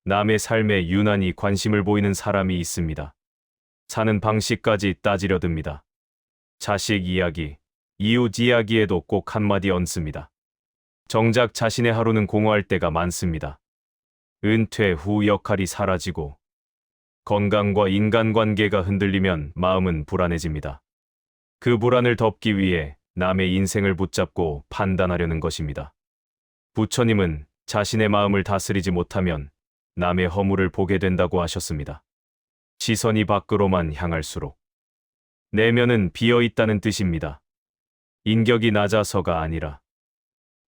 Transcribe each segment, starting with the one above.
남의 삶에 유난히 관심을 보이는 사람이 있습니다. 사는 방식까지 따지려 듭니다. 자식 이야기, 이웃 이야기에도 꼭 한마디 얹습니다. 정작 자신의 하루는 공허할 때가 많습니다. 은퇴 후 역할이 사라지고 건강과 인간관계가 흔들리면 마음은 불안해집니다. 그 불안을 덮기 위해 남의 인생을 붙잡고 판단하려는 것입니다. 부처님은 자신의 마음을 다스리지 못하면 남의 허물을 보게 된다고 하셨습니다. 시선이 밖으로만 향할수록 내면은 비어 있다는 뜻입니다. 인격이 낮아서가 아니라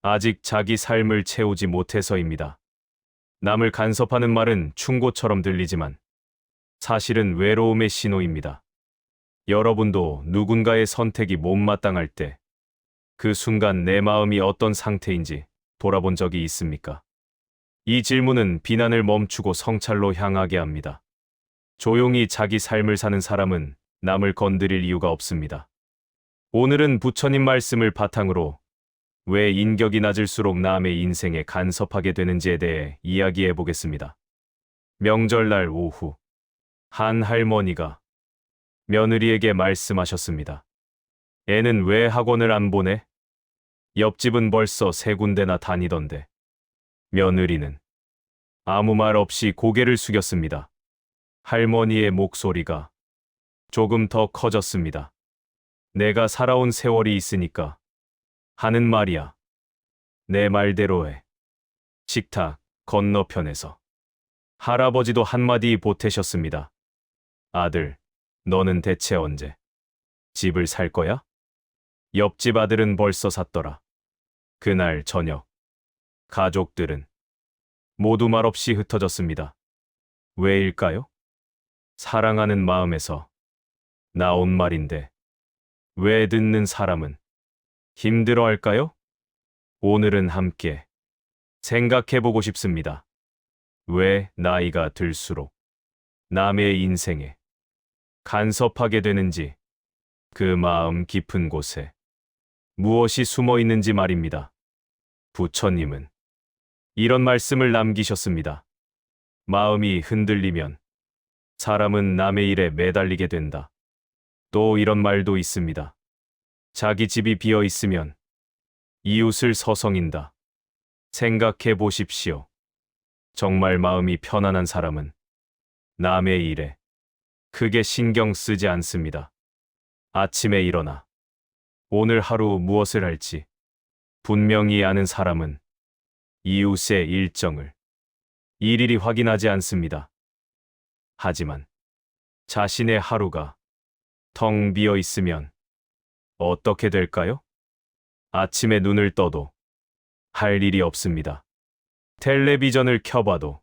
아직 자기 삶을 채우지 못해서입니다. 남을 간섭하는 말은 충고처럼 들리지만 사실은 외로움의 신호입니다. 여러분도 누군가의 선택이 못마땅할 때 그 순간 내 마음이 어떤 상태인지 돌아본 적이 있습니까? 이 질문은 비난을 멈추고 성찰로 향하게 합니다. 조용히 자기 삶을 사는 사람은 남을 건드릴 이유가 없습니다. 오늘은 부처님 말씀을 바탕으로 왜 인격이 낮을수록 남의 인생에 간섭하게 되는지에 대해 이야기해 보겠습니다. 명절날 오후, 한 할머니가 며느리에게 말씀하셨습니다. 애는 왜 학원을 안 보내? 옆집은 벌써 3군데나 다니던데. 며느리는 아무 말 없이 고개를 숙였습니다. 할머니의 목소리가 조금 더 커졌습니다. 내가 살아온 세월이 있으니까 하는 말이야. 내 말대로 해. 식탁 건너편에서 할아버지도 한마디 보태셨습니다. 아들, 너는 대체 언제 집을 살 거야? 옆집 아들은 벌써 샀더라. 그날 저녁, 가족들은 모두 말없이 흩어졌습니다. 왜일까요? 사랑하는 마음에서 나온 말인데 왜 듣는 사람은 힘들어할까요? 오늘은 함께 생각해보고 싶습니다. 왜 나이가 들수록 남의 인생에 간섭하게 되는지, 그 마음 깊은 곳에 무엇이 숨어 있는지 말입니다. 부처님은 이런 말씀을 남기셨습니다. 마음이 흔들리면 사람은 남의 일에 매달리게 된다. 또 이런 말도 있습니다. 자기 집이 비어 있으면 이웃을 서성인다. 생각해 보십시오. 정말 마음이 편안한 사람은 남의 일에 크게 신경 쓰지 않습니다. 아침에 일어나 오늘 하루 무엇을 할지 분명히 아는 사람은 이웃의 일정을 일일이 확인하지 않습니다. 하지만 자신의 하루가 텅 비어 있으면 어떻게 될까요? 아침에 눈을 떠도 할 일이 없습니다. 텔레비전을 켜봐도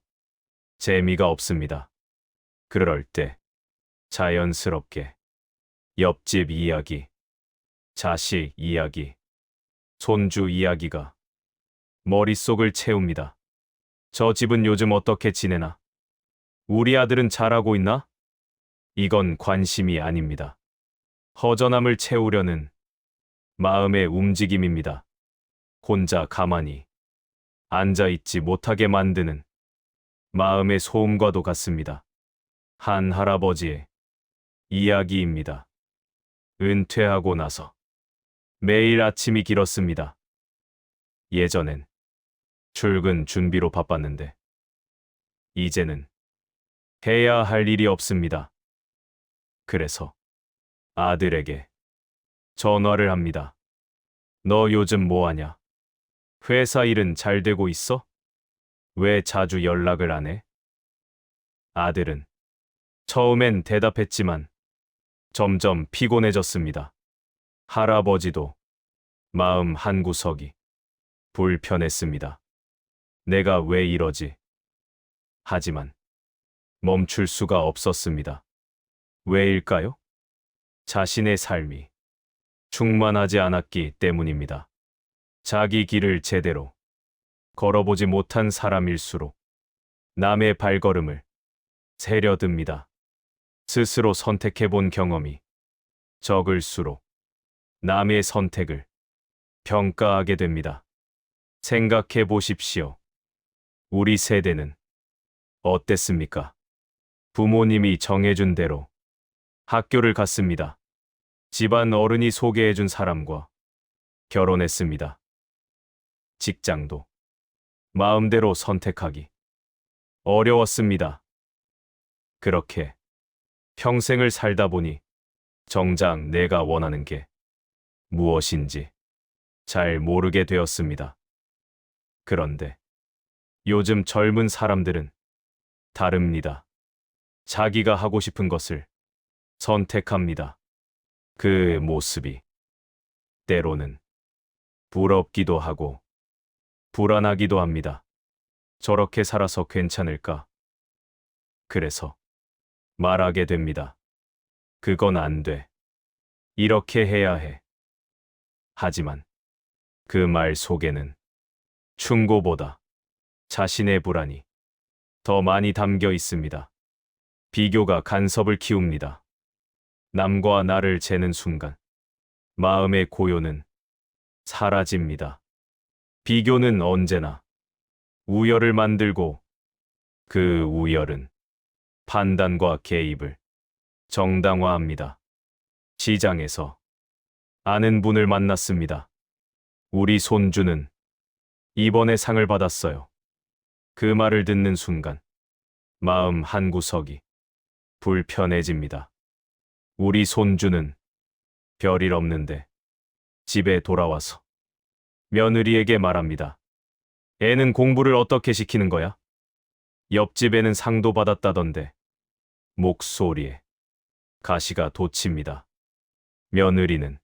재미가 없습니다. 그럴 때 자연스럽게 옆집 이야기, 자식 이야기, 손주 이야기가 머릿속을 채웁니다. 저 집은 요즘 어떻게 지내나? 우리 아들은 잘하고 있나? 이건 관심이 아닙니다. 허전함을 채우려는 마음의 움직임입니다. 혼자 가만히 앉아있지 못하게 만드는 마음의 소음과도 같습니다. 한 할아버지의 이야기입니다. 은퇴하고 나서 매일 아침이 길었습니다. 예전엔 출근 준비로 바빴는데 이제는 해야 할 일이 없습니다. 그래서 아들에게 전화를 합니다. 너 요즘 뭐 하냐? 회사 일은 잘 되고 있어? 왜 자주 연락을 안 해? 아들은 처음엔 대답했지만 점점 피곤해졌습니다. 할아버지도 마음 한구석이 불편했습니다. 내가 왜 이러지? 하지만 멈출 수가 없었습니다. 왜일까요? 자신의 삶이 충만하지 않았기 때문입니다. 자기 길을 제대로 걸어보지 못한 사람일수록 남의 발걸음을 세려듭니다. 스스로 선택해본 경험이 적을수록 남의 선택을 평가하게 됩니다. 생각해 보십시오. 우리 세대는 어땠습니까? 부모님이 정해준 대로 학교를 갔습니다. 집안 어른이 소개해준 사람과 결혼했습니다. 직장도 마음대로 선택하기 어려웠습니다. 그렇게 평생을 살다 보니 정작 내가 원하는 게 무엇인지 잘 모르게 되었습니다. 그런데 요즘 젊은 사람들은 다릅니다. 자기가 하고 싶은 것을 선택합니다. 그 모습이 때로는 부럽기도 하고 불안하기도 합니다. 저렇게 살아서 괜찮을까? 그래서 말하게 됩니다. 그건 안 돼. 이렇게 해야 해. 하지만 그 말 속에는 충고보다 자신의 불안이 더 많이 담겨 있습니다. 비교가 간섭을 키웁니다. 남과 나를 재는 순간 마음의 고요는 사라집니다. 비교는 언제나 우열을 만들고 그 우열은 판단과 개입을 정당화합니다. 시장에서 아는 분을 만났습니다. 우리 손주는 이번에 상을 받았어요. 그 말을 듣는 순간 마음 한구석이 불편해집니다. 우리 손주는 별일 없는데 집에 돌아와서 며느리에게 말합니다. 애는 공부를 어떻게 시키는 거야? 옆집 애는 상도 받았다던데. 목소리에 가시가 돋칩니다. 며느리는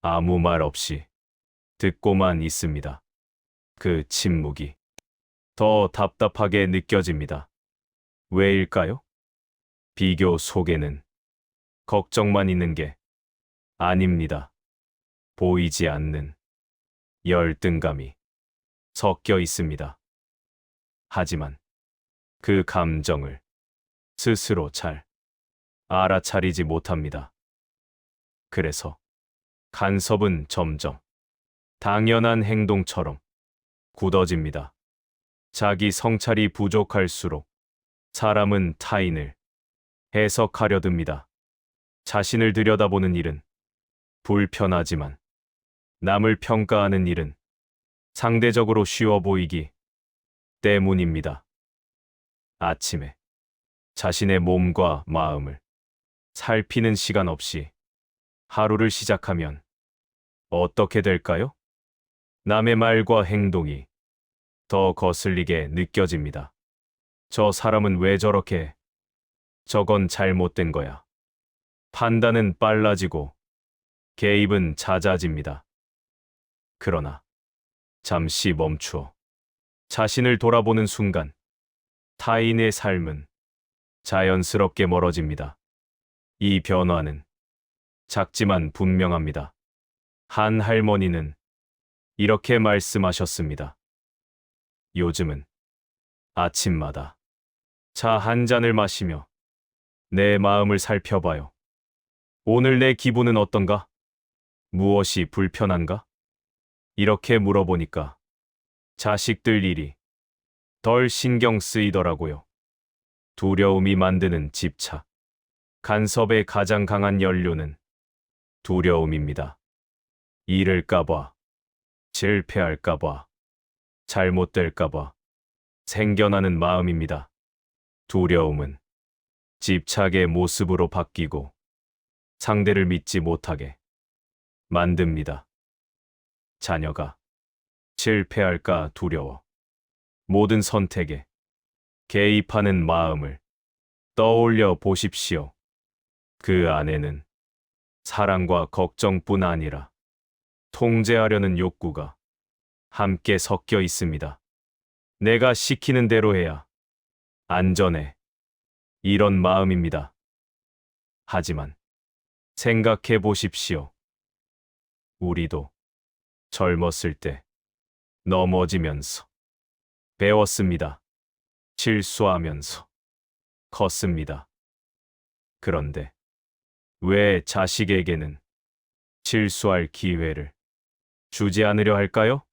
아무 말 없이 듣고만 있습니다. 그 침묵이 더 답답하게 느껴집니다. 왜일까요? 비교 속에는 걱정만 있는 게 아닙니다. 보이지 않는 열등감이 섞여 있습니다. 하지만 그 감정을 스스로 잘 알아차리지 못합니다. 그래서 간섭은 점점 당연한 행동처럼 굳어집니다. 자기 성찰이 부족할수록 사람은 타인을 해석하려 듭니다. 자신을 들여다보는 일은 불편하지만 남을 평가하는 일은 상대적으로 쉬워 보이기 때문입니다. 아침에 자신의 몸과 마음을 살피는 시간 없이 하루를 시작하면 어떻게 될까요? 남의 말과 행동이 더 거슬리게 느껴집니다. 저 사람은 왜 저렇게? 저건 잘못된 거야. 판단은 빨라지고 개입은 잦아집니다. 그러나 잠시 멈추어 자신을 돌아보는 순간 타인의 삶은 자연스럽게 멀어집니다. 이 변화는 작지만 분명합니다. 한 할머니는 이렇게 말씀하셨습니다. 요즘은 아침마다 차 한 잔을 마시며 내 마음을 살펴봐요. 오늘 내 기분은 어떤가? 무엇이 불편한가? 이렇게 물어보니까 자식들 일이 덜 신경 쓰이더라고요. 두려움이 만드는 집착. 간섭의 가장 강한 연료는 두려움입니다. 잃을까봐, 실패할까봐, 잘못될까봐 생겨나는 마음입니다. 두려움은 집착의 모습으로 바뀌고 상대를 믿지 못하게 만듭니다. 자녀가 실패할까 두려워 모든 선택에 개입하는 마음을 떠올려 보십시오. 그 안에는 사랑과 걱정뿐 아니라 통제하려는 욕구가 함께 섞여 있습니다. 내가 시키는 대로 해야 안전해. 이런 마음입니다. 하지만 생각해 보십시오. 우리도 젊었을 때 넘어지면서 배웠습니다. 실수하면서 컸습니다. 그런데 왜 자식에게는 실수할 기회를 주지 않으려 할까요?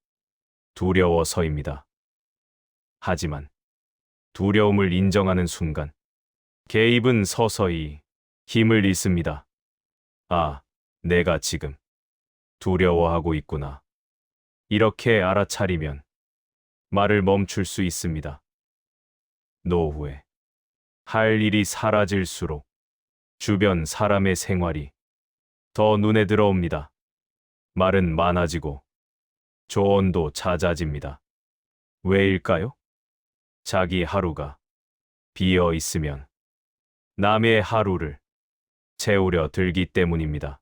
두려워서입니다. 하지만 두려움을 인정하는 순간 개입은 서서히 힘을 잃습니다. 아, 내가 지금 두려워하고 있구나. 이렇게 알아차리면 말을 멈출 수 있습니다. 노후에 할 일이 사라질수록 주변 사람의 생활이 더 눈에 들어옵니다. 말은 많아지고 조언도 잦아집니다. 왜일까요? 자기 하루가 비어 있으면 남의 하루를 채우려 들기 때문입니다.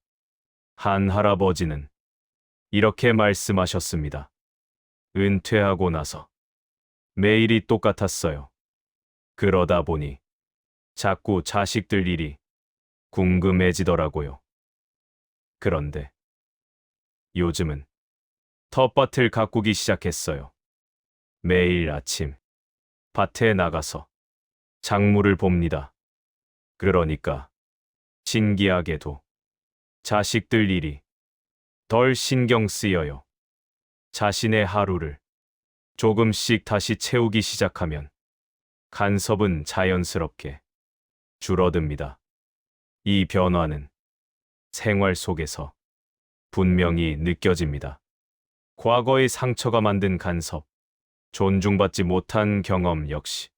한 할아버지는 이렇게 말씀하셨습니다. 은퇴하고 나서 매일이 똑같았어요. 그러다 보니 자꾸 자식들 일이 궁금해지더라고요. 그런데 요즘은 텃밭을 가꾸기 시작했어요. 매일 아침 밭에 나가서 작물을 봅니다. 그러니까 신기하게도 자식들 일이 덜 신경 쓰여요. 자신의 하루를 조금씩 다시 채우기 시작하면 간섭은 자연스럽게 줄어듭니다. 이 변화는 생활 속에서 분명히 느껴집니다. 과거의 상처가 만든 간섭, 존중받지 못한 경험 역시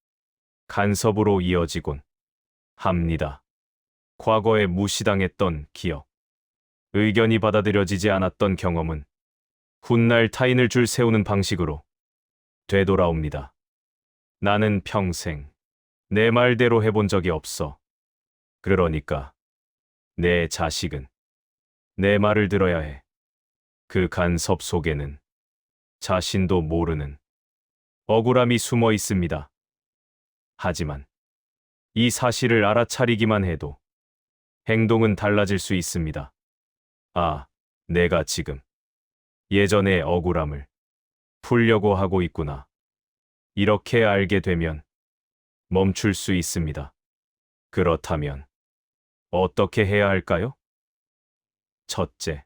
간섭으로 이어지곤 합니다. 과거에 무시당했던 기억, 의견이 받아들여지지 않았던 경험은 훗날 타인을 줄 세우는 방식으로 되돌아옵니다. 나는 평생 내 말대로 해본 적이 없어. 그러니까 내 자식은 내 말을 들어야 해. 그 간섭 속에는 자신도 모르는 억울함이 숨어 있습니다. 하지만 이 사실을 알아차리기만 해도 행동은 달라질 수 있습니다. 아, 내가 지금 예전의 억울함을 풀려고 하고 있구나. 이렇게 알게 되면 멈출 수 있습니다. 그렇다면 어떻게 해야 할까요? 첫째,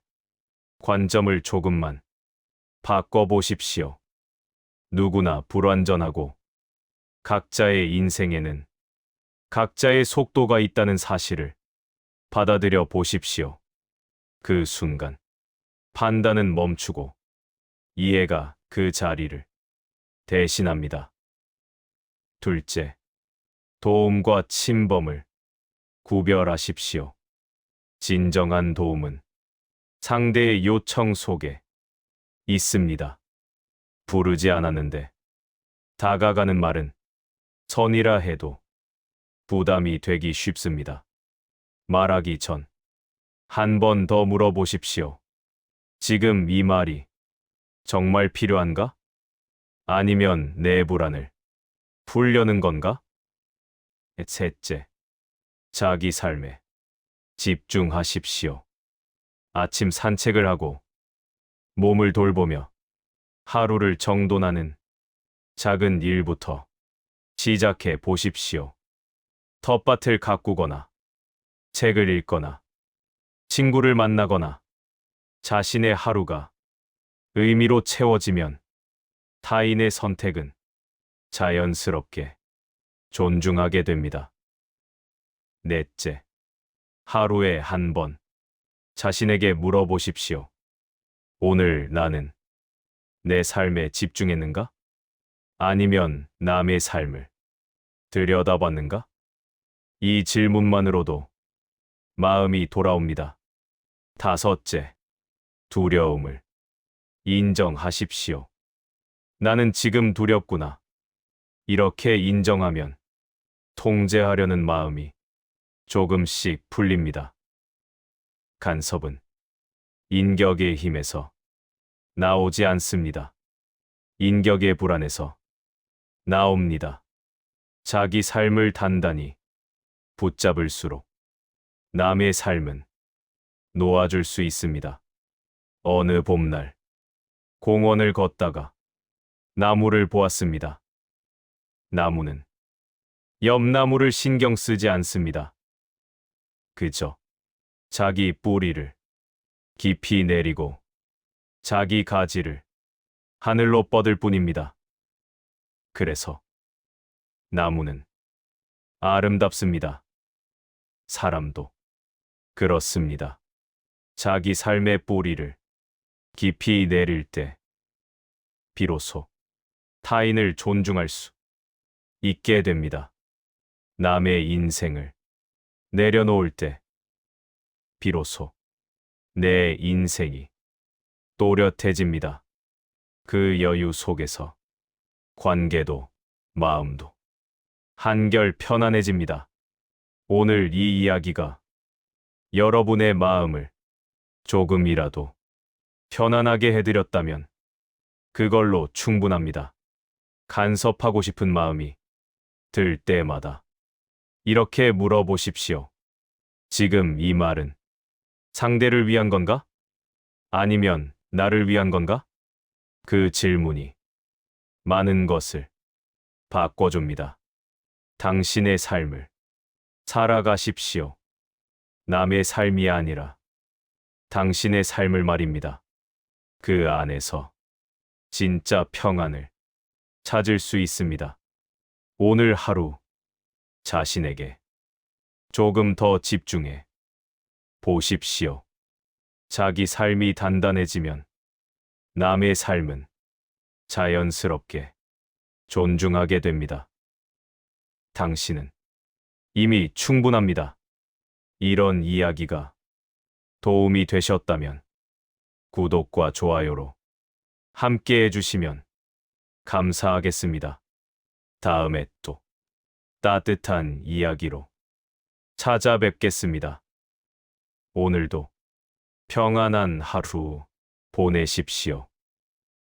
관점을 조금만 바꿔보십시오. 누구나 불완전하고 각자의 인생에는 각자의 속도가 있다는 사실을 받아들여 보십시오. 그 순간 판단은 멈추고 이해가 그 자리를 대신합니다. 둘째, 도움과 침범을 구별하십시오. 진정한 도움은 상대의 요청 속에 있습니다. 부르지 않았는데 다가가는 말은 선이라 해도 부담이 되기 쉽습니다. 말하기 전 한 번 더 물어보십시오. 지금 이 말이 정말 필요한가? 아니면 내 불안을 풀려는 건가? 셋째, 자기 삶에 집중하십시오. 아침 산책을 하고 몸을 돌보며 하루를 정돈하는 작은 일부터 시작해 보십시오. 텃밭을 가꾸거나 책을 읽거나 친구를 만나거나 자신의 하루가 의미로 채워지면 타인의 선택은 자연스럽게 존중하게 됩니다. 넷째, 하루에 한 번 자신에게 물어보십시오. 오늘 나는 내 삶에 집중했는가? 아니면 남의 삶을 들여다봤는가? 이 질문만으로도 마음이 돌아옵니다. 다섯째, 두려움을 인정하십시오. 나는 지금 두렵구나. 이렇게 인정하면 통제하려는 마음이 조금씩 풀립니다. 간섭은 인격의 힘에서 나오지 않습니다. 인격의 불안에서 나옵니다. 자기 삶을 단단히 붙잡을수록 남의 삶은 놓아줄 수 있습니다. 어느 봄날 공원을 걷다가 나무를 보았습니다. 나무는 옆 나무를 신경 쓰지 않습니다. 그저 자기 뿌리를 깊이 내리고 자기 가지를 하늘로 뻗을 뿐입니다. 그래서 나무는 아름답습니다. 사람도 그렇습니다. 자기 삶의 뿌리를 깊이 내릴 때 비로소 타인을 존중할 수 있게 됩니다. 남의 인생을 내려놓을 때 비로소 내 인생이 또렷해집니다. 그 여유 속에서 관계도 마음도 한결 편안해집니다. 오늘 이 이야기가 여러분의 마음을 조금이라도 편안하게 해드렸다면 그걸로 충분합니다. 간섭하고 싶은 마음이 들 때마다 이렇게 물어보십시오. 지금 이 말은 상대를 위한 건가? 아니면 나를 위한 건가? 그 질문이 많은 것을 바꿔줍니다. 당신의 삶을 살아가십시오. 남의 삶이 아니라 당신의 삶을 말입니다. 그 안에서 진짜 평안을 찾을 수 있습니다. 오늘 하루 자신에게 조금 더 집중해 보십시오. 자기 삶이 단단해지면 남의 삶은 자연스럽게 존중하게 됩니다. 당신은 이미 충분합니다. 이런 이야기가 도움이 되셨다면 구독과 좋아요로 함께 해주시면 감사하겠습니다. 다음에 또 따뜻한 이야기로 찾아뵙겠습니다. 오늘도 평안한 하루 보내십시오.